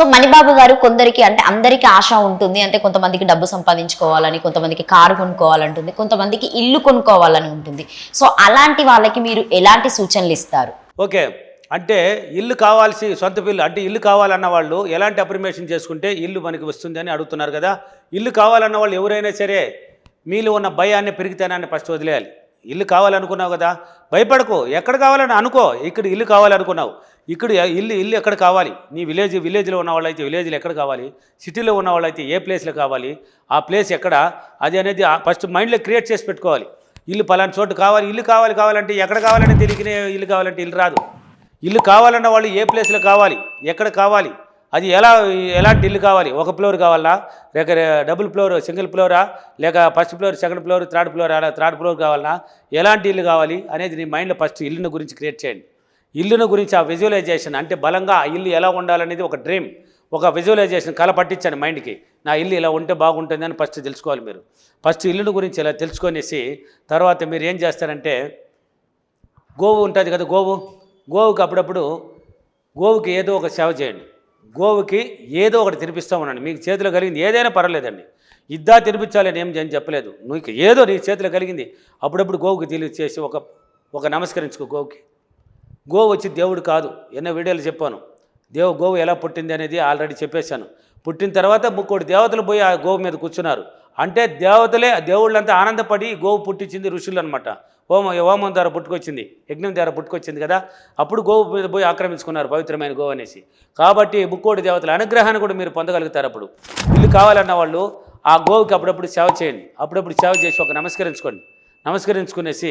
So Manibabu గారు కొందరికి అంటే అందరికి ఆశ ఉంటుంది, అంటే కొంతమందికి డబ్బు సంపాదించుకోవాలని, కొంతమందికి కారు కొనుక్కోవాలంటుంది, కొంతమందికి ఇల్లు కొనుక్కోవాలని ఉంటుంది. సో అలాంటి వాళ్ళకి మీరు ఎలాంటి సూచనలు ఇస్తారు? ఓకే, అంటే ఇల్లు కావాల్సి సొంత ఇల్లు అంటే ఇల్లు కావాలన్న వాళ్ళు ఎలాంటి అప్రిమేషన్ చేసుకుంటే ఇల్లు మనకి వస్తుంది అని అడుగుతున్నారు కదా. ఇల్లు కావాలన్న వాళ్ళు ఎవరైనా సరే మీలో ఉన్న భయాన్ని పెరిగితేనాన్ని ఫస్ట్ వదిలేయాలి. ఇల్లు కావాలనుకున్నావు కదా, భయపడకు, ఎక్కడ కావాలని అనుకో. ఇక్కడ ఇల్లు కావాలనుకున్నావు, ఇక్కడ ఇల్లు ఎక్కడ కావాలి, నీ విలేజ్లో ఉన్న వాళ్ళైతే విలేజ్లో ఎక్కడ కావాలి, సిటీలో ఉన్న వాళ్ళైతే ఏ ప్లేస్లో కావాలి, ఆ ప్లేస్ ఎక్కడ, అది అనేది ఫస్ట్ మైండ్లో క్రియేట్ చేసి పెట్టుకోవాలి. ఇల్లు పలానా చోటు కావాలి, ఇల్లు కావాలంటే ఎక్కడ కావాలని తెలియకనే ఇల్లు కావాలంటే ఇల్లు రాదు. ఇల్లు కావాలన్న వాళ్ళు ఏ ప్లేస్లో కావాలి, ఎక్కడ కావాలి, అది ఎలాంటి ఇల్లు కావాలి, ఒక ఫ్లోర్ కావాలా, లేక డబుల్ ఫ్లోర్ సింగిల్ ఫ్లోరా, లేక first floor second floor third floor అలా థర్డ్ ఫ్లోర్ కావాలా, ఎలాంటి ఇల్లు కావాలి అనేది నీ మైండ్లో ఫస్ట్ ఇల్లుని గురించి క్రియేట్ చేయండి. ఇల్లుని గురించి ఆ విజువలైజేషన్ అంటే బలంగా ఆ ఇల్లు ఎలా ఉండాలనేది ఒక డ్రీమ్, ఒక విజువలైజేషన్ కళ పట్టించండి మైండ్కి. నా ఇల్లు ఇలా ఉంటే బాగుంటుంది అని ఫస్ట్ తెలుసుకోవాలి. మీరు ఫస్ట్ ఇల్లుని గురించి ఇలా తెలుసుకొనేసి తర్వాత మీరు ఏం చేస్తారంటే, గోవు ఉంటుంది కదా, గోవుకి అప్పుడప్పుడు గోవుకి ఏదో ఒక సేవ చేయండి. గోవుకి ఏదో ఒకటి తినిపిస్తూ ఉండండి. మీకు చేతిలో కలిగింది ఏదైనా పర్వాలేదండి, ఇద్దా తినిపించాలని ఏం చెప్పలేదు. నీకు ఏదో నీ చేతిలో కలిగింది అప్పుడప్పుడు గోవుకి తెలియచేసి ఒక నమస్కరించుకో. గోవు వచ్చి దేవుడు కాదు, ఎన్నో వీడియోలు చెప్పాను. గోవు ఎలా పుట్టింది అనేది ఆల్రెడీ చెప్పేశాను. పుట్టిన తర్వాత ముక్కోటి దేవతలు పోయి ఆ గోవు మీద కూర్చున్నారు. అంటే దేవుళ్ళంతా ఆనందపడి గోవు పుట్టించింది ఋషులు అనమాట. హోమం ద్వారా పుట్టుకొచ్చింది, యజ్ఞం ద్వారా పుట్టుకొచ్చింది కదా. అప్పుడు గోవు మీద పోయి ఆక్రమించుకున్నారు పవిత్రమైన గోవు అనేసి. కాబట్టి ముక్కోటి దేవతల అనుగ్రహాన్ని కూడా మీరు పొందగలుగుతారు. అప్పుడు ఇల్లు కావాలన్న వాళ్ళు ఆ గోవుకి అప్పుడప్పుడు సేవ చేయండి. అప్పుడప్పుడు సేవ చేసి ఒక నమస్కరించుకునేసి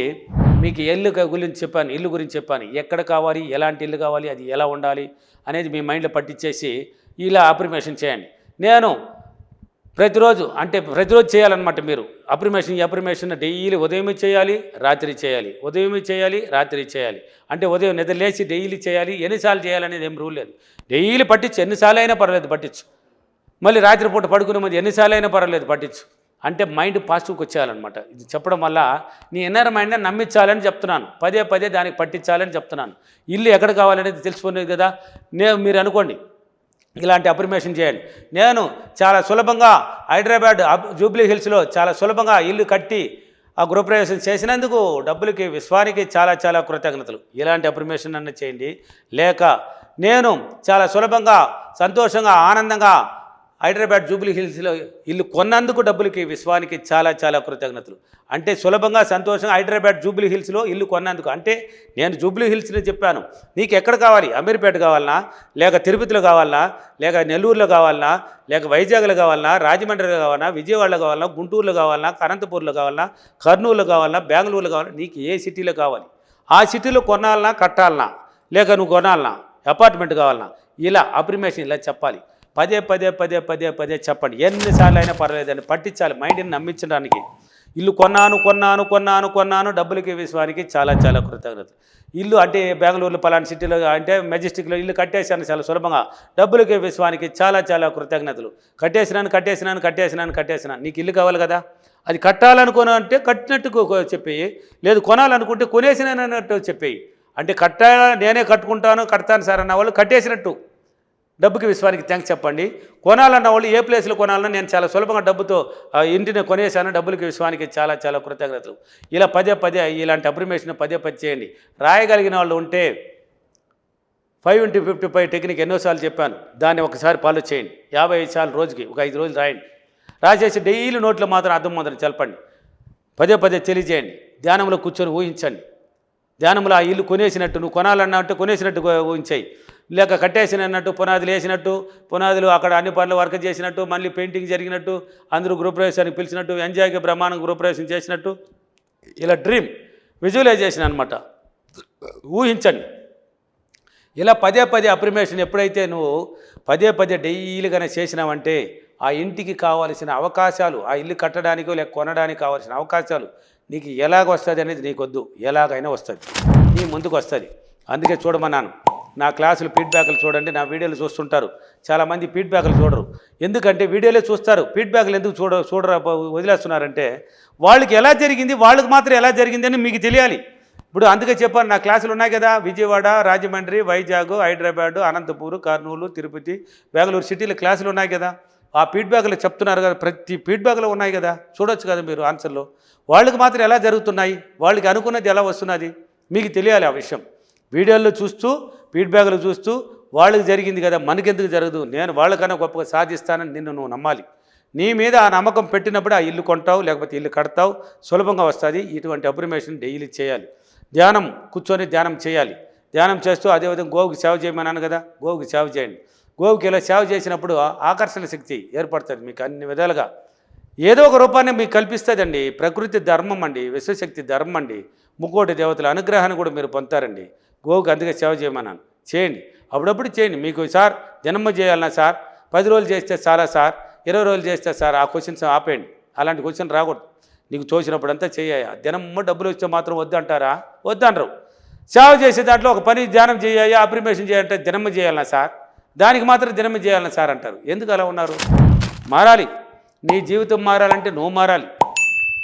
మీకు ఇల్లు గురించి చెప్పాను, ఇల్లు గురించి చెప్పాను, ఎక్కడ కావాలి, ఎలాంటి ఇల్లు కావాలి, అది ఎలా ఉండాలి అనేది మీ మైండ్లో పట్టించేసి ఇలా అప్రిమేషన్ చేయండి. నేను ప్రతిరోజు చేయాలన్నమాట. మీరు అప్రిమేషన్ డైలీ ఉదయం చేయాలి, రాత్రి చేయాలి, ఉదయం చేయాలి, రాత్రి చేయాలి. అంటే ఉదయం నిద్ర లేచి డైలీ చేయాలి. ఎన్నిసార్లు చేయాలనేది ఏం రూల్ లేదు. డైలీ పట్టించు, ఎన్నిసార్లు అయినా పర్వాలేదు పట్టించు. మళ్ళీ రాత్రిపూట పడుకునే ముందు ఎన్నిసార్లు అయినా పర్వాలేదు పట్టించు. అంటే మైండ్ పాజిటివ్కి వచ్చేయాలన్నమాట. ఇది చెప్పడం వల్ల నీ ఇన్నర్ మైండ్ని నమ్మించాలని చెప్తున్నాను. పదే దానికి పట్టించాలని చెప్తున్నాను. ఇల్లు ఎక్కడ కావాలనేది తెలుసుకునేది కదా. మీరు అనుకోండి, ఇలాంటి అప్రిమేషన్ చేయండి. నేను చాలా సులభంగా హైదరాబాద్ జూబ్లీ హిల్స్లో చాలా సులభంగా ఇల్లు కట్టి ఆ గృహప్రవేశం చేసినందుకు డబ్బులకి విశ్వానికి చాలా కృతజ్ఞతలు. ఇలాంటి అప్రిమేషన్ అన్న చేయండి. లేక నేను చాలా సులభంగా సంతోషంగా ఆనందంగా హైదరాబాద్ జూబ్లీ హిల్స్లో ఇల్లు కొన్నందుకు డబ్బులకి విశ్వానికి చాలా కృతజ్ఞతలు. అంటే సులభంగా సంతోషంగా హైదరాబాద్ జూబ్లీ హిల్స్లో ఇల్లు కొన్నందుకు. అంటే నేను జూబ్లీ హిల్స్ని చెప్పాను, నీకు ఎక్కడ కావాలి, అమీర్పేట కావాలన్నా, లేక తిరుపతిలో కావాలన్నా, లేక నెల్లూరులో కావాలన్నా, లేక వైజాగ్లో కావాలన్నా, రాజమండ్రిలో కావాలన్నా, విజయవాడలో కావాలన్నా, గుంటూరులో కావాలన్నా, అనంతపూర్లో కావాలన్నా, కర్నూలులో కావాలన్నా, బెంగళూరులో కావాలన్నా, నీకు ఏ సిటీలో కావాలి, ఆ సిటీలో కొనాలన్నా, కట్టాలన్నా, లేక నువ్వు కొనాలన్నా, అపార్ట్మెంట్ కావాలన్నా, ఇలా అప్రిమేషన్ ఇలా చెప్పాలి. పదే చెప్పండి. ఎన్నిసార్లు అయినా పర్వాలేదని పట్టించాలి మైండ్ని నమ్మించడానికి. ఇల్లు కొన్నాను డబ్బులకి విశ్వానికి చాలా కృతజ్ఞతలు. ఇల్లు అంటే బెంగళూరులో పలానా సిటీలో అంటే మెజెస్టిక్లో ఇల్లు కట్టేశాను చాలా సులభంగా, డబ్బులకి విశ్వానికి చాలా కృతజ్ఞతలు. కట్టేసినాను. నీకు ఇల్లు కావాలి కదా, అది కట్టాలనుకున్నా అంటే కట్టినట్టు చెప్పేయి, లేదు కొనాలనుకుంటే కొనేసినానన్నట్టు చెప్పేయి. అంటే నేనే కడతాను సార్ అన్న వాళ్ళు కట్టేసినట్టు డబ్బుకి విశ్వానికి థ్యాంక్స్ చెప్పండి. కొనాలన్న వాళ్ళు ఏ ప్లేస్లో కొనాలన్నా నేను చాలా సులభంగా డబ్బుతో ఇంటిని కొనేసాను, డబ్బులకి విశ్వానికి చాలా కృతజ్ఞతలు. ఇలా పదే ఇలాంటి అప్రిమేషన్ పదే చేయండి. రాయగలిగిన వాళ్ళు ఉంటే 5 into 55 టెక్నిక్ ఎన్నోసార్లు చెప్పాను, దాన్ని ఒకసారి ఫాలో చేయండి. 55 సార్లు రోజుకి ఒక 5 రోజులు రాయండి. రాసేసి డైలీ నోట్లో మాత్రం అర్థం మాత్రం చెప్పండి. పదే తెలియజేయండి. ధ్యానంలో కూర్చొని ఊహించండి. ధ్యానంలో ఆ ఇల్లు కొనేసినట్టు, నువ్వు కొనాలన్నట్టు కొనేసినట్టు ఊహించాయి, లేక కట్టేసినట్టు, పునాదులు వేసినట్టు, పునాదులు అక్కడ అన్ని పనులు వర్క్ చేసినట్టు, మళ్ళీ పెయింటింగ్ జరిగినట్టు, అందరూ గృహప్రవేశానికి పిలిచినట్టు, ఎంజాయ్గా బ్రహ్మాండం గృహప్రవేశం చేసినట్టు, ఇలా డ్రీమ్ విజువలైజేషన్ అనమాట. ఊహించండి. ఇలా పదే అప్రిమేషన్ ఎప్పుడైతే నువ్వు పదే డైలీగానే చేసినావంటే ఆ ఇంటికి కావాల్సిన అవకాశాలు, ఆ ఇల్లు కట్టడానికో లేక కొనడానికి కావాల్సిన అవకాశాలు నీకు ఎలాగ వస్తుంది అనేది నీకొద్దు, ఎలాగైనా వస్తుంది, నీ ముందుకు వస్తుంది. అందుకే చూడమన్నాను. నా క్లాసులు ఫీడ్బ్యాక్లు చూడండి. నా వీడియోలు చూస్తుంటారు చాలామంది, ఫీడ్బ్యాక్లు చూడరు. ఎందుకంటే వీడియోలే చూస్తారు, ఫీడ్బ్యాక్లు ఎందుకు వదిలేస్తున్నారంటే వాళ్ళకి ఎలా జరిగింది, వాళ్ళకి మాత్రం ఎలా జరిగింది అని మీకు తెలియాలి. ఇప్పుడు అందుకే చెప్పాను, నా క్లాసులు ఉన్నాయి కదా, విజయవాడ, రాజమండ్రి, వైజాగ్, హైదరాబాదు, అనంతపూర్, కర్నూలు, తిరుపతి, బెంగళూరు సిటీలో క్లాసులు ఉన్నాయి కదా. ఆ ఫీడ్బ్యాక్లు చెప్తున్నారు కదా, ప్రతి ఫీడ్బ్యాక్లో ఉన్నాయి కదా, చూడొచ్చు కదా మీరు ఆన్సర్లో. వాళ్ళకి మాత్రం ఎలా జరుగుతున్నాయి, వాళ్ళకి అనుకున్నది ఎలా వస్తున్నది మీకు తెలియాలి ఆ విషయం. వీడియోల్లో చూస్తూ ఫీడ్బ్యాక్లు చూస్తూ వాళ్ళకి జరిగింది కదా మనకెందుకు జరగదు, నేను వాళ్ళకన్నా గొప్పగా సాధిస్తానని నిన్ను నువ్వు నమ్మాలి. నీ మీద ఆ నమ్మకం పెట్టినప్పుడు ఆ ఇల్లు కొంటావు, లేకపోతే ఇల్లు కడతావు, సులభంగా వస్తుంది. ఇటువంటి అప్రిమేషన్ డైలీ చేయాలి. ధ్యానం కూర్చొని ధ్యానం చేయాలి. ధ్యానం చేస్తూ అదేవిధంగా గోవుకి సేవ చేయమన్నాను కదా, గోవుకి సేవ చేయండి. గోవుకి ఇలా సేవ చేసినప్పుడు ఆకర్షణ శక్తి ఏర్పడుతుంది మీకు అన్ని విధాలుగా. ఏదో ఒక రూపాన్ని మీకు కల్పిస్తుందండి. ప్రకృతి ధర్మం అండి, విశ్వశక్తి ధర్మం అండి. ముక్కోటి దేవతల అనుగ్రహాన్ని కూడా మీరు పొందుతారండి. గోవుకి అందుకే సేవ చేయమన్నాను, చేయండి. అప్పుడప్పుడు చేయండి. మీకు సార్ దినమ్మ చేయాలన్నా సార్, 10 రోజులు చేస్తే చాలా సార్, 20 రోజులు చేస్తే సార్, ఆ క్వశ్చన్స్ ఆపేయండి. అలాంటి క్వశ్చన్ రాకూడదు. నీకు తోచినప్పుడు అంతా చేయాలి. దినమ్మ డబ్బులు వస్తే మాత్రం వద్దంటారా? వద్దంటారు. సేవ చేసే దాంట్లో ఒక పని ధ్యానం చేయాలి, అప్రిమేషన్ చేయాలంటే దినమ్మ చేయాలన్నా సార్, దానికి మాత్రం దినమ్మ చేయాలన్నా సార్ అంటారు. ఎందుకు అలా ఉన్నారు? మారాలి. నీ జీవితం మారాలంటే నువ్వు మారాలి.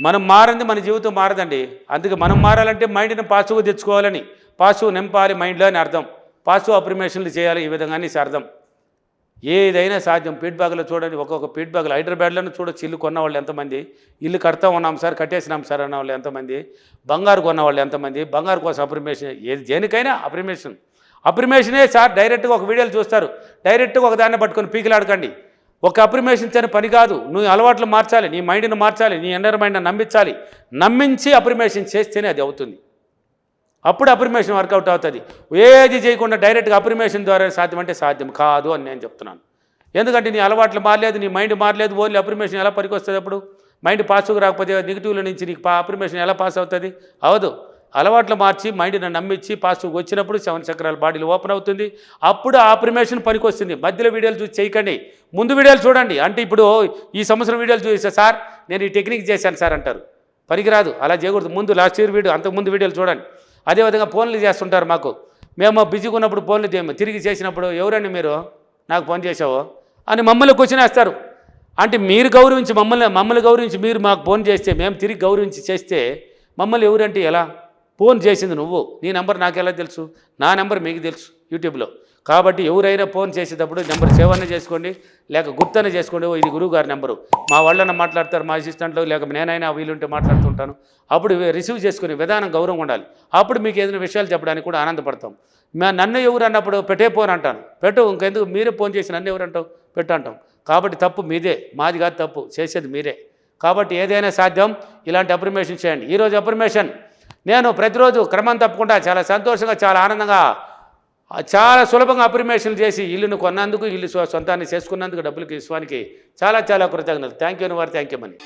మనం మారంది మన జీవితం మారదండి. అందుకే మనం మారాలంటే మైండ్ని పాజిటివ్గా తెచ్చుకోవాలని, పాజిటివ్ నింపాలి మైండ్లో అని అర్థం. పాజిటివ్ అప్రిమేషన్లు చేయాలి, ఈ విధంగా అనేసి అర్థం. ఏదైనా సాధ్యం. ఫీడ్బ్యాక్లో చూడండి, ఒక్కొక్క ఫీడ్బ్యాక్లో హైదరాబాద్లోనే చూడొచ్చు. ఇల్లు కొన్న వాళ్ళు ఎంతమంది, ఇల్లు కడతా ఉన్నాం సార్, కట్టేసినాం సార్ అన్న వాళ్ళు ఎంతమంది, బంగారు కొన్న వాళ్ళు ఎంతమంది, బంగారు కోసం అప్రిమేషన్, ఏది దేనికైనా అప్రిమేషనే సార్. డైరెక్ట్గా ఒక వీడియోలు చూస్తారు, డైరెక్ట్గా ఒక దాన్ని పట్టుకొని పీకిలాడకండి. ఒక అప్రిమేషన్ చేయని పని కాదు. నువ్వు అలవాట్లు మార్చాలి, నీ మైండ్ని మార్చాలి, నీ ఇన్నర్ మైండ్ని నమ్మించి అప్రిమేషన్ చేస్తేనే అది అవుతుంది. అప్పుడు అప్రిమేషన్ వర్కౌట్ అవుతుంది. ఏది చేయకుండా డైరెక్ట్గా అప్రిమేషన్ ద్వారా సాధ్యం అంటే సాధ్యం కాదు అని నేను చెప్తున్నాను. ఎందుకంటే నీ అలవాట్లు మారలేదు, నీ మైండ్ మారలేదు. ఓన్లీ అప్రిమేషన్ ఎలా పనికి వస్తుంది? అప్పుడు మైండ్ పాజిటివ్గా రాకపోతే నెగిటివ్ల నుంచి నీకు అప్రిమేషన్ ఎలా పాస్ అవుతుంది? అవదు. అలవాట్లు మార్చి మైండ్ని నమ్మించి పాజిటివ్గా వచ్చినప్పుడు 7 చక్రాల బాడీలు ఓపెన్ అవుతుంది. అప్పుడు ఆ అప్రిమేషన్ పనికి వస్తుంది. మధ్యలో వీడియోలు చూసి చేయకండి, ముందు వీడియోలు చూడండి. అంటే ఇప్పుడు ఈ సంవత్సరం వీడియోలు చూసే సార్ నేను ఈ టెక్నిక్ చేశాను సార్ అంటారు, పనికిరాదు. అలా చేయకూడదు. ముందు లాస్ట్ ఇయర్ వీడియో, అంతకుముందు వీడియోలు చూడండి. అదేవిధంగా ఫోన్లు చేస్తుంటారు మాకు, మేము బిజీగా ఉన్నప్పుడు ఫోన్లు తిరిగి చేసినప్పుడు ఎవరండి మీరు నాకు ఫోన్ చేసావో అని మమ్మల్ని క్వశ్చన్ వేస్తారు. అంటే మీరు గౌరవించి మమ్మల్ని గౌరవించి మీరు మాకు ఫోన్ చేస్తే, మేము తిరిగి గౌరవించి చేస్తే మమ్మల్ని ఎవరంటే ఎలా? ఫోన్ చేసింది నువ్వు, నీ నెంబర్ నాకు ఎలా తెలుసు? నా నెంబర్ మీకు తెలుసు యూట్యూబ్లో. కాబట్టి ఎవరైనా ఫోన్ చేసేటప్పుడు నెంబర్ సేవ్ అన్న చేసుకోండి, లేక గుర్తన చేసుకోండి. ఇది గురువు గారి నెంబరు, మా వాళ్ళన్న మాట్లాడతారు, మా అసిస్టెంట్లు, లేక నేనైనా వీలుంటే మాట్లాడుతుంటాను. అప్పుడు రిసీవ్ చేసుకునే విధానం గౌరవం ఉండాలి. అప్పుడు మీకు ఏదైనా విషయాలు చెప్పడానికి కూడా ఆనందపడతాం. నన్ను ఎవరు అన్నప్పుడు పెట్టే ఫోన్ అంటాను, పెట్టు. ఇంకెందుకు మీరే ఫోన్ చేసి నన్ను ఎవరు అంటావు? పెట్టు అంటాం. కాబట్టి తప్పు మీదే, మాది కాదు తప్పు, చేసేది మీరే. కాబట్టి ఏదైనా సాధ్యం. ఇలాంటి అప్రిమేషన్ చేయండి. ఈరోజు అప్రిమేషన్ నేను ప్రతిరోజు క్రమం తప్పకుండా చాలా సంతోషంగా, చాలా ఆనందంగా, చాలా సులభంగా అప్రిమేషన్లు చేసి ఇల్లును కొన్నందుకు, ఇల్లు సొంతాన్ని చేసుకున్నందుకు, డబ్బులకి విశ్వానికి చాలా చాలా కృతజ్ఞతలు. Thank you. Thank you money.